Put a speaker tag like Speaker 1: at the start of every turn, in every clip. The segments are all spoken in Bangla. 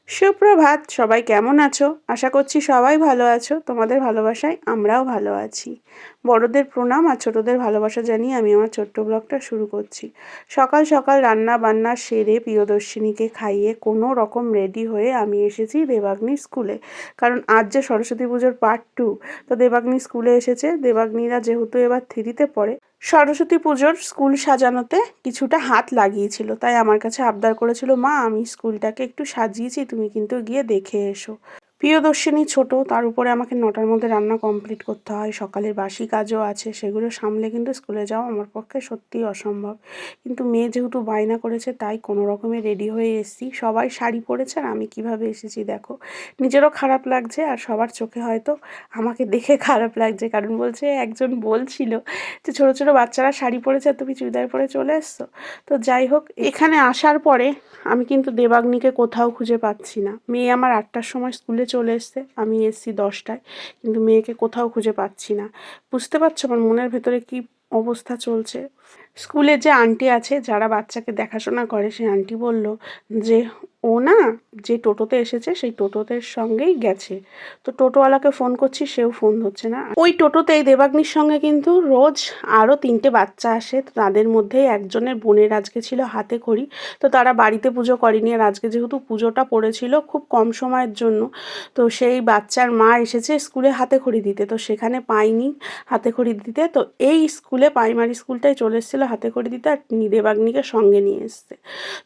Speaker 1: সুপ্রভাত, সবাই কেমন আছো? আশা করছি সবাই ভালো আছো। তোমাদের ভালোবাসায় আমরাও ভালো আছি। বড়দের প্রণাম আর ছোটদের ভালোবাসা জানিয়ে আমি আমার ছোট্ট ব্লগটা শুরু করছি। সকাল সকাল রান্না বান্না সেরে প্রিয়দর্শিনীকে খাইয়ে কোনো রকম রেডি হয়ে আমি এসেছি দেবাগ্নি স্কুলে। কারণ আজ যে সরস্বতী পুজোর পার্ট 2, তো দেবাগ্নি স্কুলে এসেছে। দেবাগ্নিরা যেহেতু এবার 3তে পড়ে, সরস্বতী পুজোর স্কুল সাজানোতে কিছুটা হাত লাগিয়েছিল, তাই আমার কাছে আবদার করেছিল, মা আমি স্কুলটাকে একটু সাজিয়েছি, তুমি কিন্তু গিয়ে দেখে এসো। প্রিয়দর্শিনী ছোট, তার উপরে আমাকে 9টার মধ্যে রান্না কমপ্লিট করতে হয়, সকালের বাসি কাজও আছে, সেগুলো সামলে কিন্তু স্কুলে যাওয়া আমার পক্ষে সত্যিই অসম্ভব। কিন্তু মেয়ে যেহেতু বায়না করেছে, তাই কোনো রকমে রেডি হয়ে এসেছি। সবাই শাড়ি পরেছে আর আমি কিভাবে এসেছি দেখো। নিজেরও খারাপ লাগছে আর সবার চোখে হয়তো আমাকে দেখে খারাপ লাগছে, কারণ বলছে, একজন বলছিল যে ছোটো ছোটো বাচ্চারা শাড়ি পরেছে আর তুমি চুড়িদার পরে চলে এসছো। তো যাই হোক, এখানে আসার পরে আমি কিন্তু দেবাগ্নিকে কোথাও খুঁজে পাচ্ছি না। মেয়ে আমার 8টার সময় স্কুলে চলে এসছে, আমি এসছি 10টায়, কিন্তু মেয়েকে কোথাও খুঁজে পাচ্ছি না। বুঝতে পারছো আমার মনের ভেতরে কি অবস্থা চলছে। স্কুলে যে আন্টি আছে, যারা বাচ্চাকে দেখাশোনা করে, সেই আন্টি বলল যে ও না, যে টোটোতে এসেছে সেই টোটোদের সঙ্গেই গেছে। তো টোটোওয়ালাকে ফোন করছি, সেও ফোন ধরছে না। ওই টোটোতেই দেবাগ্নির সঙ্গে কিন্তু রোজ আরও 3টে বাচ্চা আসে। তো তাদের মধ্যেই একজনের বোনের আজকে ছিল হাতে খড়ি, তো তারা বাড়িতে পুজো করেনি। আর আজকে যেহেতু পুজোটা পড়েছিল খুব কম সময়ের জন্য, তো সেই বাচ্চার মা এসেছে স্কুলে হাতে খড়ি দিতে, তো সেখানে পাইনি হাতে খড়ি দিতে। তো এই স্কুলে, প্রাইমারি স্কুলটায় চলে এসেছিলো হাতে খড়ি দিতে, আর দেবাগ্নিকে সঙ্গে নিয়ে এসছে।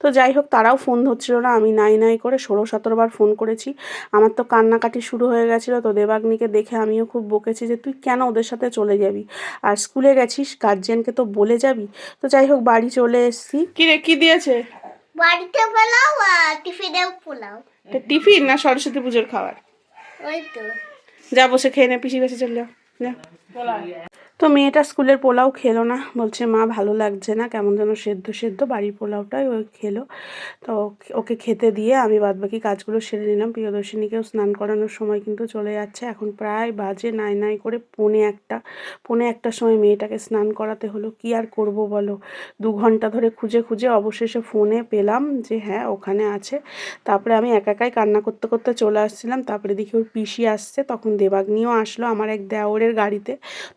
Speaker 1: তো যাই হোক, তারাও ফোন ধরছিল না। আমি নাই নাই করে 16-17বার ফোন করেছি। আমার তো কান্নাকাটি শুরু হয়ে গেছিলো। তো দেবাগ্নিকে দেখে আমিও খুব বকেছি যে তুই কেন ওদের সাথে চলে যাবি, আর স্কুলে গেছিস, গার্জিয়ানকে তো বলে যাবি। তো যাই হোক, বাড়ি চলে এসেছি। কি রে, কি দিয়েছে
Speaker 2: বাড়িতে পোলাও আর টিফিনেও পোলাও?
Speaker 1: টিফিন না সরস্বতী পুজোর খাবার?
Speaker 2: ওই তো।
Speaker 1: যা বসে খেয়ে নে, পিসি কাছে চলে যাও, যা। তো মেয়েটা স্কুলের পোলাও খেলো না, বলছে মা ভালো লাগছে না, কেমন যেন সেদ্ধ সেদ্ধ। বাড়ির পোলাওটাই ওই খেলো। তো ওকে খেতে দিয়ে আমি বাদবাকি কাজগুলো সেরে নিলাম। প্রিয়দর্শিনীকেও স্নান করানোর সময় কিন্তু চলে যাচ্ছে। এখন প্রায় বাজে নাই নাই করে 1:45। 1:45টার সময় মেয়েটাকে স্নান করাতে হলো। কি আর করব বলো, 2 ঘন্টা ধরে খুঁজে খুঁজে অবশেষে ফোনে পেলাম যে হ্যাঁ ওখানে আছে। তারপরে আমি একাই কান্না করতে করতে চলে আসছিলাম। তারপরে দেখি ওর পিসি আসছে, তখন দেবাগ্নিও আসলো আমার এক দেওরের গাড়িতে,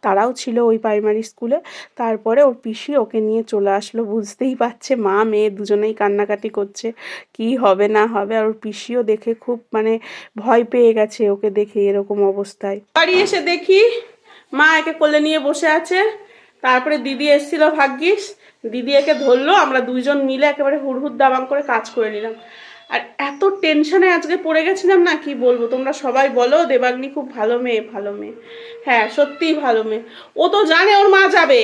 Speaker 1: তারাও ছিল ওই প্রাইমারি স্কুলে। তারপরে ওর পিসি ওকে নিয়ে চলে আসলো। বুঝতেই পারছে মা মেয়ে দুজনেই কান্নাকাটি করছে, কি হবে না হবে। আর ওর পিসিও দেখে খুব ভয় পেয়ে গেছে ওকে দেখে এরকম অবস্থায়। বাড়ি এসে দেখি মা একে কোলে নিয়ে বসে আছে। তারপরে দিদি এসেছিল, ভাগ্যিস দিদি একে ধরলো, আমরা দুইজন মিলে একেবারে হুড়হুড় দাবাং করে কাজ করে নিলাম। আর এত টেনশনে আজকে পড়ে গেছিলাম না, কি বলবো। তোমরা সবাই বলো দেবাগ্নি খুব ভালো মেয়ে, ভালো মেয়ে। হ্যাঁ সত্যিই ভালো মেয়ে। ও তো জানে ওর মা যাবে,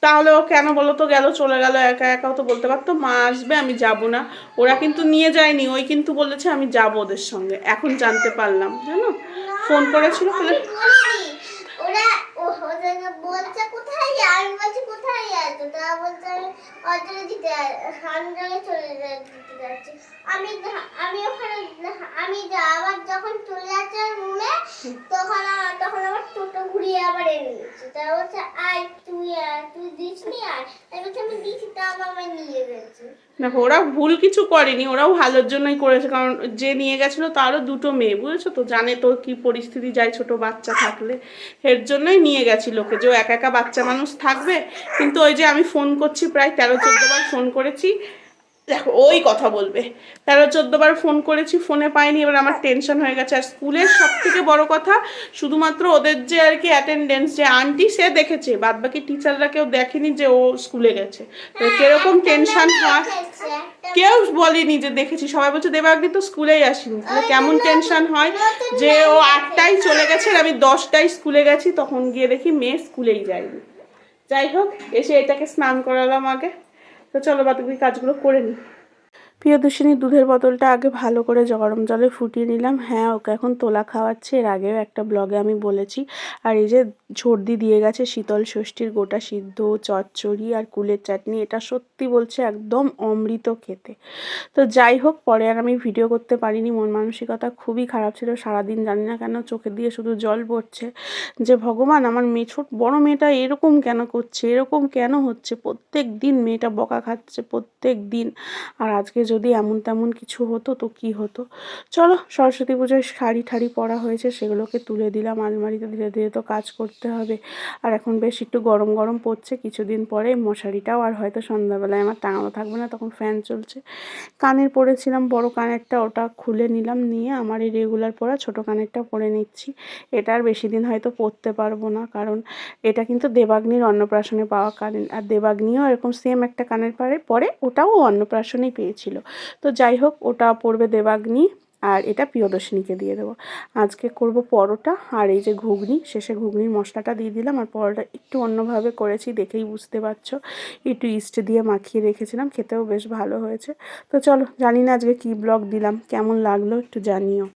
Speaker 1: তাহলে ও কেন বলো তো গেল, চলে গেল একা একাও তো বলতে পারতো মা আসবে আমি যাব না। ওরা কিন্তু নিয়ে যায়নি, ওই কিন্তু বলেছে আমি যাব ওদের সঙ্গে। এখন জানতে পারলাম, জানো, ফোন করেছিল।
Speaker 2: ওরা ওদেরকে বলছে কোথায় যায়, আমি বলছি কোথায় যায়, তো তারা বলছে অঞ্জলি দিতে, অঞ্জলি চলে দিতে যাচ্ছে। আমি আমি ওখানে আমি আবার যখন চলে যাচ্ছে রুমে, তখন আবার টোটো ঘুরিয়ে আবার এনে দিচ্ছে। তারা বলছে আয় তুই দিসনি, আর তাই বলছে আমি দিচ্ছি, তা আমায় নিয়ে গেছে।
Speaker 1: দেখো ওরা ভুল কিছু করেনি, ওরাও ভালোর জন্যই করেছে, কারণ যে নিয়ে গেছিলো তারও 2টো মেয়ে, বুঝেছো তো, জানে তো কি পরিস্থিতি যায় ছোট বাচ্চা থাকলে। এর জন্যই নিয়ে গেছি লোকে, যে একা একা বাচ্চা মানুষ থাকবে। কিন্তু ওই যে আমি ফোন করছি, প্রায় 13-14বার ফোন করেছি, দেখো ওই কথা বলবে। 13-14বার ফোন করেছি, ফোনে পাইনি। এবার আমার টেনশন হয়ে গেছে। আর স্কুলের সব থেকে বড় কথা, শুধুমাত্র ওদের যে আর কি অ্যাটেন্ডেন্স, যে আন্টি সে দেখেছে, বাদ বাকি টিচাররা কেউ দেখেনি যে ও স্কুলে গেছে। কিরকম টেনশন হয়, কেউ বলেনি যে দেখেছি, সবাই বলছে দেবাগ্নি তো স্কুলেই আসেনি। তাহলে কেমন টেনশন হয় যে ও 8টায় চলে গেছে আর আমি 10টায় স্কুলে গেছি, তখন গিয়ে দেখি মেয়ে স্কুলেই যায়নি। যাই হোক, এসে এটাকে স্নান করালাম আগে। তো চলো বাকি কাজগুলো করে নিই। প্রিয়দর্শিনী দুধের বোতলটা আগে ভালো করে গরম জলে ফুটিয়ে নিলাম। হ্যাঁ ওকে এখন তোলা খাওয়াচ্ছে, এর আগেও একটা ব্লগে আমি বলেছি। আর এই যে ঝর্দি দিয়ে গেছে শীতল ষষ্ঠীর গোটা সিদ্ধ, চচ্চড়ি আর কুলের চাটনি, এটা সত্যি বলছে একদম অমৃত খেতে। তো যাই হোক, পরে আর আমি ভিডিও করতে পারিনি, মন মানসিকতা খুবই খারাপ ছিল সারাদিন। জানি না কেন চোখে দিয়ে শুধু জল পড়ছে, যে ভগবান আমার বড় মেয়েটা এরকম কেন করছে, এরকম কেন হচ্ছে, প্রত্যেক দিন মেয়েটা বকা খাচ্ছে প্রত্যেক দিন। আর আজকে যদি এমন তেমন কিছু হতো তো কী হতো। চলো, সরস্বতী পুজোয় শাড়ি ঠাড়ি পরা হয়েছে, সেগুলোকে তুলে দিলাম আলমারিতে। ধীরে ধীরে তো কাজ করতে হবে। আর এখন বেশ একটু গরম গরম পড়ছে, কিছুদিন পরে মশারিটাও আর হয়তো সন্ধ্যাবেলায় আমার টাঙানো থাকবে না, তখন ফ্যান চলছে। কানের পরেছিলাম বড় কানেরটা, ওটা খুলে নিলাম, নিয়ে আমার এই রেগুলার পরা ছোটো কানেরটা পরে নিচ্ছি। এটা আর বেশি দিন হয়তো পরতে পারবো না, কারণ এটা কিন্তু দেবাগ্নির অন্নপ্রাশনে পাওয়া কানের। আর দেবাগ্নিও এরকম সেম একটা কানের পরে, ওটাও অন্নপ্রাশনেই পেয়েছিল। তো যাই হোক, ওটা পড়বে দেবাগ্নি, আর এটা প্রিয়দর্শিনীকে দিয়ে দেবো। আজকে করব পরোটা, আর এই যে ঘুগনি, শেষে ঘুগনির মশলাটা দিয়ে দিলাম। আর পরোটা একটু অন্যভাবে করেছি, দেখেই বুঝতে পারছো। একটু ইস্ট দিয়ে মাখিয়ে রেখেছিলাম, খেতেও বেশ ভালো হয়েছে। তো চলো, জানি না আজকে কী ব্লগ দিলাম, কেমন লাগলো একটু জানিও।